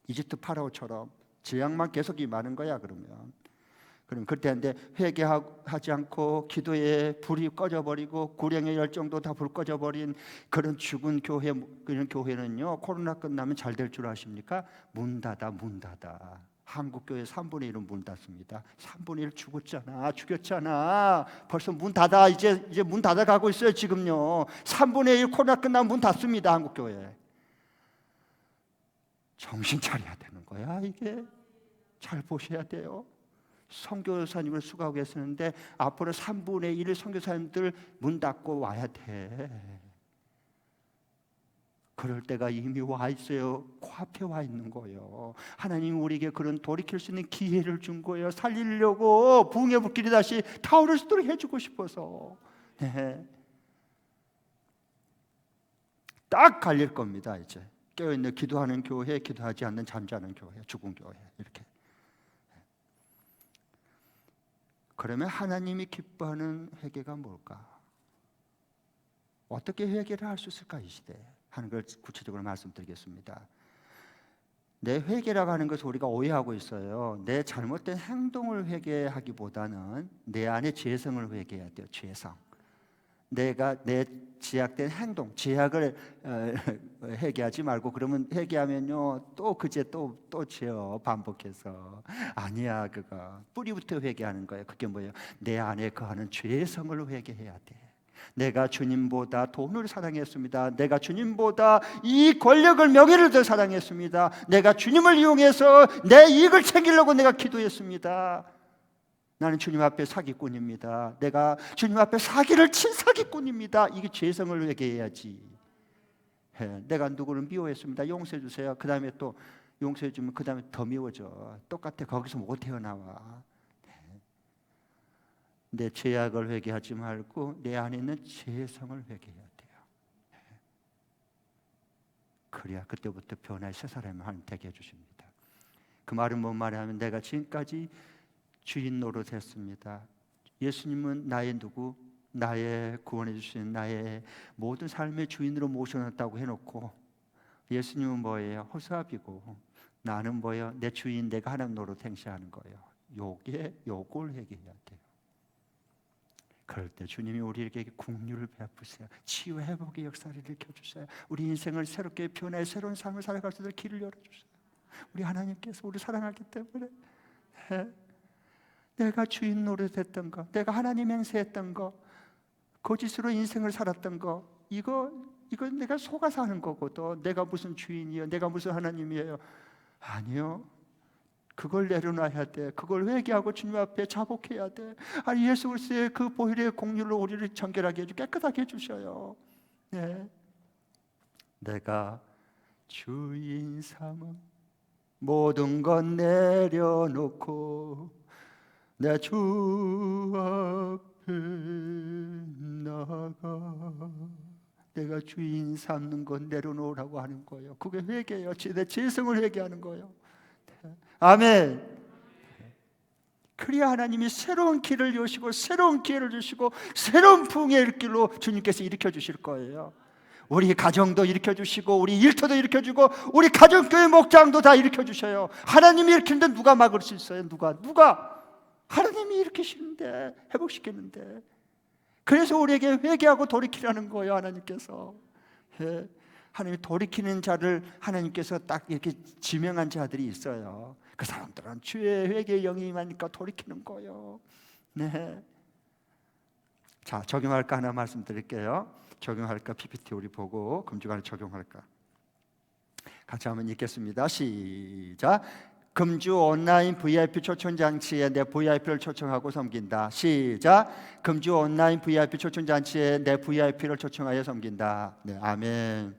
이집트 파라오처럼 재앙만 계속 임하는 거야. 그럼 그때인데 회개하지 않고 기도에 불이 꺼져버리고 구령의 열정도 다 불 꺼져버린 그런 죽은 교회, 그런 교회는요 코로나 끝나면 잘 될 줄 아십니까? 문 닫아. 한국교회 3분의 1은 문 닫습니다. 3분의 1 죽였잖아. 벌써 문 닫아. 이제 문 닫아가고 있어요. 지금요 3분의 1 코로나 끝나면 문 닫습니다. 한국교회. 정신 차려야 되는 거야. 이게 잘 보셔야 돼요. 선교사님을 수고하고 계시는데 앞으로 3분의 1 선교사님들 문 닫고 와야 돼. 그럴 때가 이미 와 있어요. 코앞에 와 있는 거예요. 하나님 우리에게 그런 돌이킬 수 있는 기회를 준 거예요. 살리려고 부흥의 불길이 다시 타오를 수 있도록 해주고 싶어서. 네. 딱 갈릴 겁니다. 이제 깨어있는 기도하는 교회, 기도하지 않는 잠자는 교회, 죽은 교회 이렇게. 그러면 하나님이 기뻐하는 회개가 뭘까? 어떻게 회개를 할 수 있을까 이 시대에 하는 걸 구체적으로 말씀드리겠습니다. 내 회개라고 하는 것을 우리가 오해하고 있어요. 내 잘못된 행동을 회개하기보다는 내 안에 죄성을 회개해야 돼요. 죄성. 내가 내 제약된 행동, 제약을 회개하지 말고 그러면 회개하면요 또 그제 또 죄어 반복해서 아니야. 그거 뿌리부터 회개하는 거예요. 그게 뭐예요? 내 안에 거하는 죄성을 회개해야 돼. 내가 주님보다 돈을 사랑했습니다. 내가 주님보다 이 권력을 명예를 더 사랑했습니다. 내가 주님을 이용해서 내 이익을 챙기려고 내가 기도했습니다. 나는 주님 앞에 사기꾼입니다. 내가 주님 앞에 사기를 친 사기꾼입니다. 이게 죄성을 회개해야지. 내가 누구를 미워했습니다. 용서해 주세요. 그 다음에 또 용서해 주면 그 다음에 더 미워져. 똑같아. 거기서 못 태어나와. 내 죄악을 회개하지 말고 내 안에 있는 죄성을 회개해야 돼요. 그래야 그때부터 변화의 새 사람이 하나님 되게 해주십니다. 그 말은 뭔 말이냐면 내가 지금까지 주인 노릇했습니다. 예수님은 나의 누구? 나의 구원해 주신 나의 모든 삶의 주인으로 모셔놨다고 해놓고 예수님은 뭐예요? 허수아비고 나는 뭐예요? 내 주인 내가 하나님 노릇 행시하는 거예요. 요걸 회개해야 돼요. 그럴 때 주님이 우리에게 긍휼을 베푸세요. 치유 회복의 역사를 일으켜주세요. 우리 인생을 새롭게 변해 새로운 삶을 살아갈 수 있도록 길을 열어주세요. 우리 하나님께서 우리 사랑하기 때문에 내가 주인 노릇했던 거, 내가 하나님 행세했던 거, 거짓으로 인생을 살았던 거, 이건 내가 속아서 하는 거거든. 내가 무슨 주인이에요? 내가 무슨 하나님이에요? 아니요. 그걸 내려놔야 돼. 그걸 회개하고 주님 앞에 자복해야 돼. 아니 예수 그리스도의 그 보혈의 공률로 우리를 정결하게 해주, 깨끗하게 해주셔요. 네. 내가 주인 삼음 모든 건 내려놓고 내 주 앞에 나가. 내가 주인 삼는 건 내려놓으라고 하는 거예요. 그게 회개예요. 내 죄성을 회개하는 거예요. 아멘. 그래야 하나님이 새로운 길을 여시고 새로운 기회를 주시고 새로운 부흥의 길로 주님께서 일으켜 주실 거예요. 우리 가정도 일으켜 주시고 우리 일터도 일으켜 주고 우리 가정교회 목장도 다 일으켜 주셔요. 하나님이 일으키는데 누가 막을 수 있어요? 누가? 하나님이 일으키시는데, 회복시키는데. 그래서 우리에게 회개하고 돌이키라는 거예요. 하나님께서. 하나님이 돌이키는 자를 하나님께서 딱 이렇게 지명한 자들이 있어요. 그 사람들은 주의 회개의 영이 임하니까 돌이키는 거예요. 네. 자, 적용할까 하나 말씀드릴게요. 적용할까? PPT 우리 보고 금주간에 적용할까? 같이 한번 읽겠습니다. 시작. 금주 온라인 VIP 초청잔치에 내 VIP를 초청하고 섬긴다. 시작. 금주 온라인 VIP 초청잔치에 내 VIP를 초청하여 섬긴다. 네, 아멘.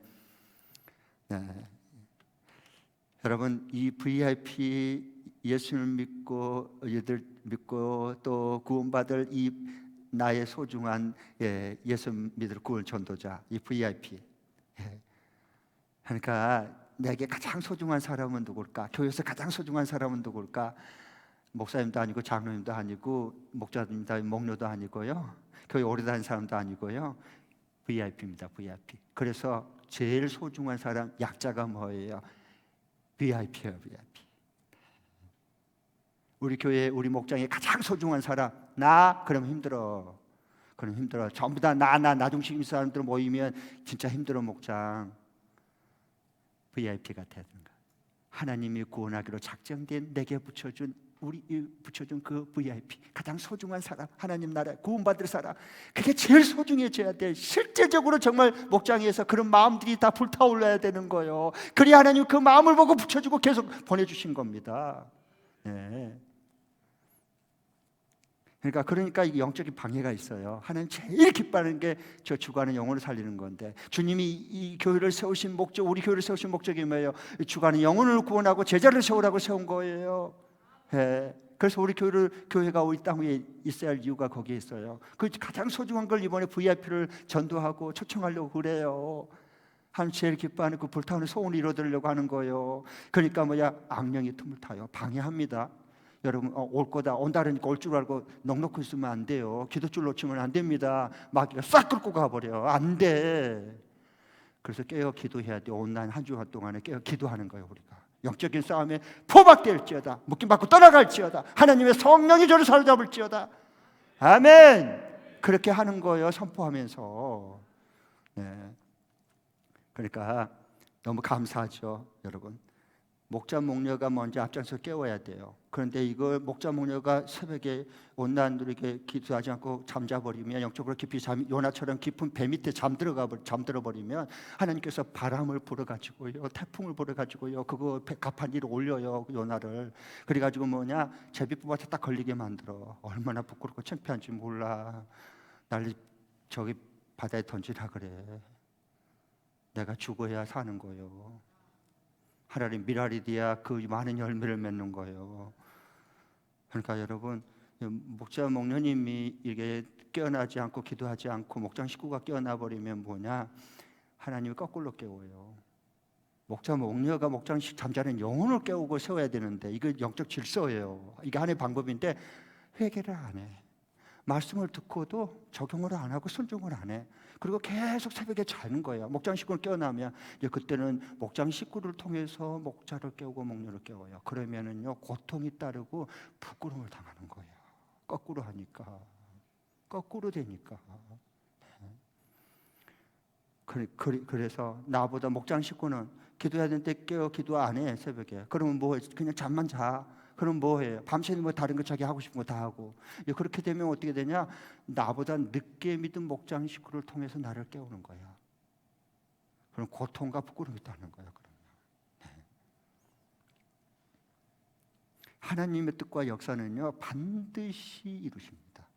네. 여러분, 이 VIP 예수를 믿고 믿고 또 구원받을 이 나의 소중한 예수 믿을 구원 전도자, 이 VIP. 그러니까 내게 가장 소중한 사람은 누굴까? 교회에서 가장 소중한 사람은 누굴까? 목사님도 아니고 장로님도 아니고 목자님도 아니고 목료도 아니고요. 교회 오래 다닌 사람도 아니고요. VIP입니다. VIP. 그래서 제일 소중한 사람, 약자가 뭐예요? VIP예요. VIP. 우리 교회 우리 목장에 가장 소중한 사람 나? 그러면 힘들어. 그럼 힘들어. 전부 다 나 중심인 사람들 모이면 진짜 힘들어. 목장. VIP가 되는 거야. 하나님이 구원하기로 작정된 내게 붙여준 그 VIP, 가장 소중한 사람, 하나님 나라에 구원받을 사람, 그게 제일 소중해져야 돼. 실제적으로 정말 목장에서 그런 마음들이 다 불타올라야 되는 거예요. 그래야 하나님 그 마음을 보고 붙여주고 계속 보내주신 겁니다. 네. 그러니까 이 영적인 방해가 있어요. 하나님 제일 기뻐하는 게 저 죽어가는 영혼을 살리는 건데, 주님이 이 교회를 세우신 목적, 우리 교회를 세우신 목적이 뭐예요? 죽어가는 영혼을 구원하고 제자를 세우라고 세운 거예요. 네. 그래서 우리 교회가 우리 땅 위에 있어야 할 이유가 거기에 있어요. 그 가장 소중한 걸 이번에 VIP를 전도하고 초청하려고 그래요. 하나님 제일 기뻐하는 그 불타오르는 소원을 이루어드리려고 하는 거예요. 그러니까 악령이 틈을 타요. 방해합니다. 여러분 올 거다 온다 그러니까 올 줄 알고 넉넉히 있으면 안 돼요. 기도줄 놓치면 안 됩니다. 마귀가 싹 끌고 가버려. 안 돼. 그래서 깨어 기도해야 돼. 온라인 한 주간 동안에 깨어 기도하는 거예요. 우리가 영적인 싸움에 포박될지어다, 묶임받고 떠나갈지어다, 하나님의 성령이 저를 사로잡을지어다. 아멘. 그렇게 하는 거예요. 선포하면서. 네. 그러니까 너무 감사하죠. 여러분, 목자 목녀가 먼저 앞장서 깨워야 돼요. 그런데 이걸 목자 목녀가 새벽에 온난들에게 기도하지 않고 잠자버리면, 영적으로 깊이 요나처럼 깊은 배 밑에 잠들어 버리면 하나님께서 바람을 불어가지고요, 태풍을 불어가지고요, 그거 가판 위로 올려요. 요나를. 그래가지고 제비뽑아서 딱 걸리게 만들어. 얼마나 부끄럽고 창피한지 몰라. 날 저기 바다에 던지라 그래. 내가 죽어야 사는 거예요. 하나님 미랄이 돼야 그 많은 열매를 맺는 거예요. 그러니까 여러분, 목자 목녀님이 이게 깨어나지 않고 기도하지 않고 목장 식구가 깨어나 버리면 하나님이 거꾸로 깨워요. 목자 목녀가 목장 잠자는 영혼을 깨우고 세워야 되는데, 이거 영적 질서예요. 이게 하나의 방법인데 회개를 안 해. 말씀을 듣고도 적용을 안 하고 순종을 안 해. 그리고 계속 새벽에 자는 거예요. 목장 식구를 깨어나면 이제 그때는 목장 식구를 통해서 목자를 깨우고 목녀를 깨워요. 그러면은요, 고통이 따르고 부끄러움을 당하는 거예요. 거꾸로 하니까. 거꾸로 되니까. 그래서 나보다 목장 식구는 기도해야 되는데 깨어 기도 안 해, 새벽에. 그러면 뭐 그냥 잠만 자. 그럼 뭐 해요? 밤새는 뭐 다른 거 자기 하고 싶은 거 다 하고. 그렇게 되면 어떻게 되냐? 나보다 늦게 믿은 목장 식구를 통해서 나를 깨우는 거야. 그럼 고통과 부끄러움이 있다는 거야. 그러면. 네. 하나님의 뜻과 역사는요 반드시 이루십니다.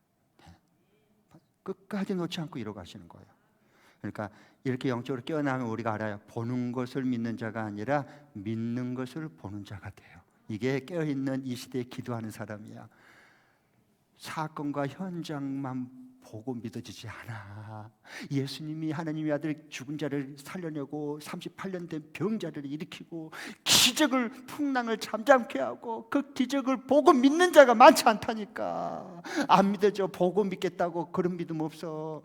네. 끝까지 놓지 않고 이루가시는 거예요. 그러니까 이렇게 영적으로 깨어나면 우리가 알아요. 보는 것을 믿는 자가 아니라 믿는 것을 보는 자가 돼요. 이게 깨어있는 이 시대에 기도하는 사람이야. 사건과 현장만 보고 믿어지지 않아. 예수님이 하나님의 아들 죽은 자를 살려내고 38년 된 병자를 일으키고 기적을 풍랑을 잠잠케 하고 그 기적을 보고 믿는 자가 많지 않다니까. 안 믿어져. 보고 믿겠다고 그런 믿음 없어.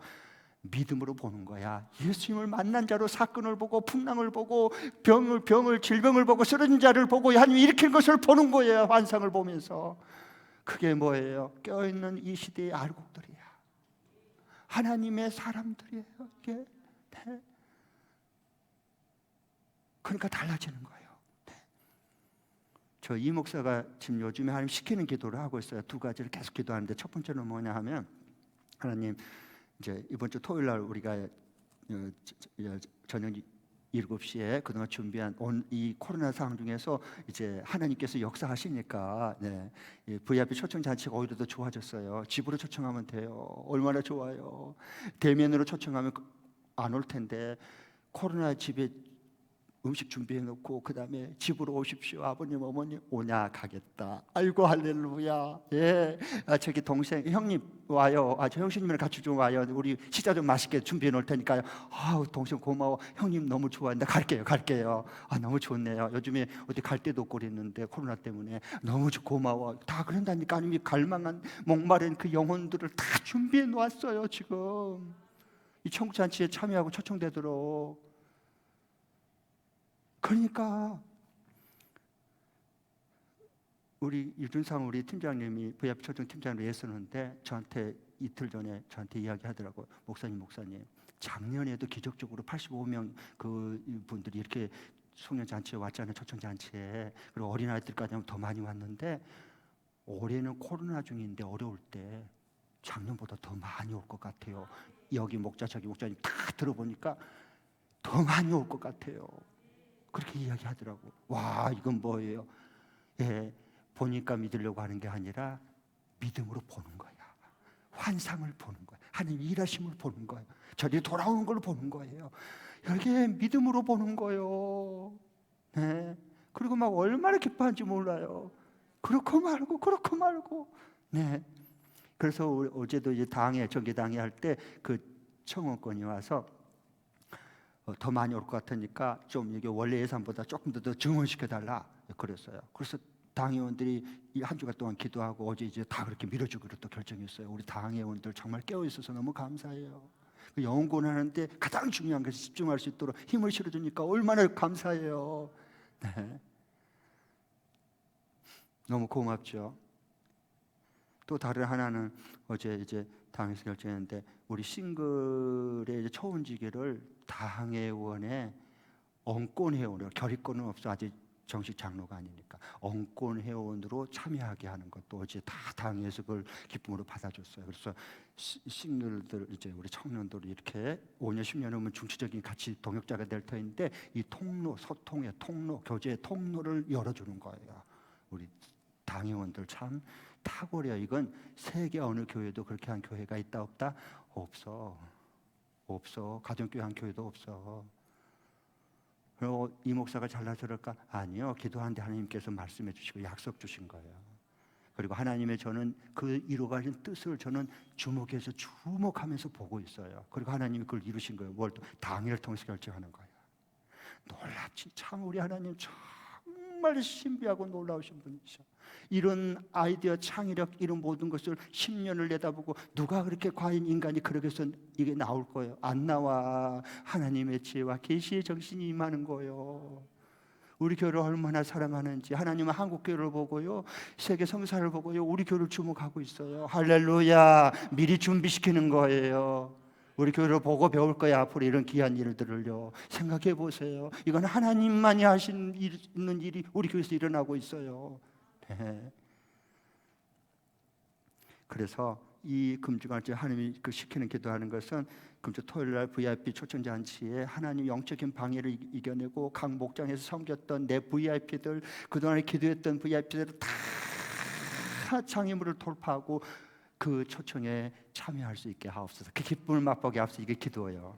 믿음으로 보는 거야. 예수님을 만난 자로 사건을 보고 풍랑을 보고 병을 질병을 보고 쓰러진 자를 보고 하나님이 일으킨 것을 보는 거예요. 환상을 보면서. 그게 뭐예요? 깨어있는 이 시대의 알곡들이야. 하나님의 사람들이에요. 이게. 네. 그러니까 달라지는 거예요. 네. 저 이 목사가 지금 요즘에 하나님 시키는 기도를 하고 있어요. 두 가지를 계속 기도하는데 첫 번째는 뭐냐 하면 하나님 이제 이번 주 토요일 날 우리가 저녁 7시에 그동안 준비한 이 코로나 상황 중에서 이제 하나님께서 역사하시니까 네, VIP 초청 잔치가 오히려 더 좋아졌어요. 집으로 초청하면 돼요. 얼마나 좋아요. 대면으로 초청하면 안 올 텐데 코로나 집에 음식 준비해 놓고 그 다음에 집으로 오십시오. 아버님 어머님 오냐 가겠다. 아이고 할렐루야. 예, 저기 동생 형님 와요. 저 형수님이랑 같이 좀 와요. 우리 식사 좀 맛있게 준비해 놓을 테니까요. 동생 고마워. 형님 너무 좋아한다. 갈게요. 너무 좋네요. 요즘에 어디 갈 데도 없고 그랬는데 코로나 때문에 너무 고마워. 다 그런다니까. 하나님이 갈망한 목마른 그 영혼들을 다 준비해 놓았어요. 지금 이 청구잔치에 참여하고 초청되도록. 그러니까 우리 유준상 우리 팀장님이 VIP 초청 팀장으로 애쓰는데 저한테 이틀 전에 저한테 이야기하더라고요. 목사님 작년에도 기적적으로 85명 그 분들이 이렇게 송년 잔치에 왔잖아요. 초청 잔치에. 그리고 어린아이들까지 하면 더 많이 왔는데 올해는 코로나 중인데 어려울 때 작년보다 더 많이 올 것 같아요. 여기 목자 저기 목자님 다 들어보니까 더 많이 올 것 같아요. 그렇게 이야기하더라고. 와, 이건 뭐예요? 예, 보니까 믿으려고 하는 게 아니라 믿음으로 보는 거야. 환상을 보는 거야. 하나님 일하심을 보는 거예요. 저리 돌아오는 걸 보는 거예요. 이게 믿음으로 보는 거예요. 네. 그리고 막 얼마나 기뻐하는지 몰라요. 그렇고 말고. 네. 그래서 어제도 이제 전개당회 할 때 그 청원권이 와서 더 많이 올 것 같으니까 좀 이게 원래 예산보다 조금 더 증원시켜달라 그랬어요. 그래서 당회원들이 이 한 주간 동안 기도하고 어제 이제 다 그렇게 밀어주기로 또 결정했어요. 우리 당회원들 정말 깨어 있어서 너무 감사해요. 영혼하는데 가장 중요한 것에 집중할 수 있도록 힘을 실어주니까 얼마나 감사해요. 네. 너무 고맙죠. 또 다른 하나는 어제 이제 당에서 결정했는데 우리 싱글의 이제 초원지기를 당회원에 언권 회원으로 결의권은 없어 아직 정식 장로가 아니니까 언권 회원으로 참여하게 하는 것도 어제 다 당에서 그걸 기쁨으로 받아줬어요. 그래서 싱글들 이제 우리 청년들이 이렇게 5년 10년 후면 중추적인 같이 동역자가 될 터인데 이 통로 소통의 통로 교제의 통로를 열어주는 거예요. 우리 당회원들 참 탁월해요. 이건 세계 어느 교회도 그렇게 한 교회가 있다 없다? 없어. 가정교회 한 교회도 없어. 그리고 이 목사가 잘나서 그럴까? 아니요. 기도하는데 하나님께서 말씀해 주시고 약속 주신 거예요. 그리고 하나님의 저는 그 이루어가신 뜻을 저는 주목하면서 보고 있어요. 그리고 하나님이 그걸 이루신 거예요. 뭘 또 당회를 통해서 결정하는 거예요. 놀랍지. 참 우리 하나님 정말 신비하고 놀라우신 분이셔. 이런 아이디어 창의력 이런 모든 것을 10년을 내다보고 누가 그렇게 과연 인간이 그렇게 해서 이게 나올 거예요? 안 나와. 하나님의 지혜와 계시의 정신이 임하는 거예요. 우리 교회를 얼마나 사랑하는지 하나님은 한국 교회를 보고요, 세계 성사를 보고요, 우리 교회를 주목하고 있어요. 할렐루야. 미리 준비시키는 거예요. 우리 교회를 보고 배울 거야. 앞으로 이런 귀한 일들을요. 생각해 보세요. 이건 하나님만이 있는 일이 우리 교회에서 일어나고 있어요. 네. 그래서 이 금주간째 하나님이 시키는 기도하는 것은 금주 토요일날 VIP 초청잔치에 하나님 영적인 방해를 이겨내고 각 목장에서 섬겼던 내 VIP들, 그동안에 기도했던 VIP들을 다 장애물을 돌파하고 그 초청에 참여할 수 있게 하옵소서. 그 기쁨을 맛보게 하옵소서. 이게 기도예요.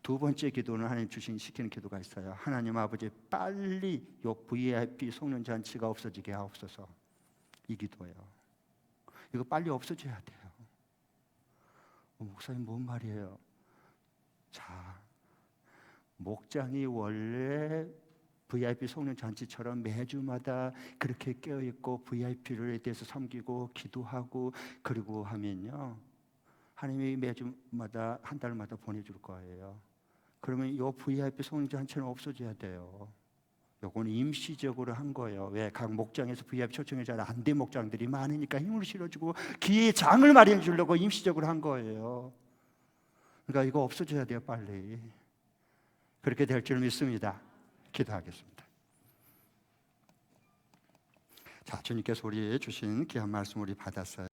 두 번째 기도는 하나님 시키는 기도가 있어요. 하나님 아버지, 빨리 요 VIP 송년잔치가 없어지게 하옵소서. 이 기도예요. 이거 빨리 없어져야 돼요. 목사님 뭔 말이에요? 자, 목장이 원래 VIP 송년잔치처럼 매주마다 그렇게 깨어있고 VIP를 대해서 섬기고 기도하고 그리고 하면요, 하나님이 매주마다 한 달마다 보내줄 거예요. 그러면 이 VIP 송년잔치는 없어져야 돼요. 요거는 임시적으로 한 거예요. 왜? 각 목장에서 VIP 초청이 잘 안 된 목장들이 많으니까 힘을 실어주고 기회의 장을 마련해 주려고 임시적으로 한 거예요. 그러니까 이거 없어져야 돼요, 빨리. 그렇게 될 줄 믿습니다. 기도하겠습니다. 자, 주님께서 우리에게 주신 귀한 말씀 우리 받았어요.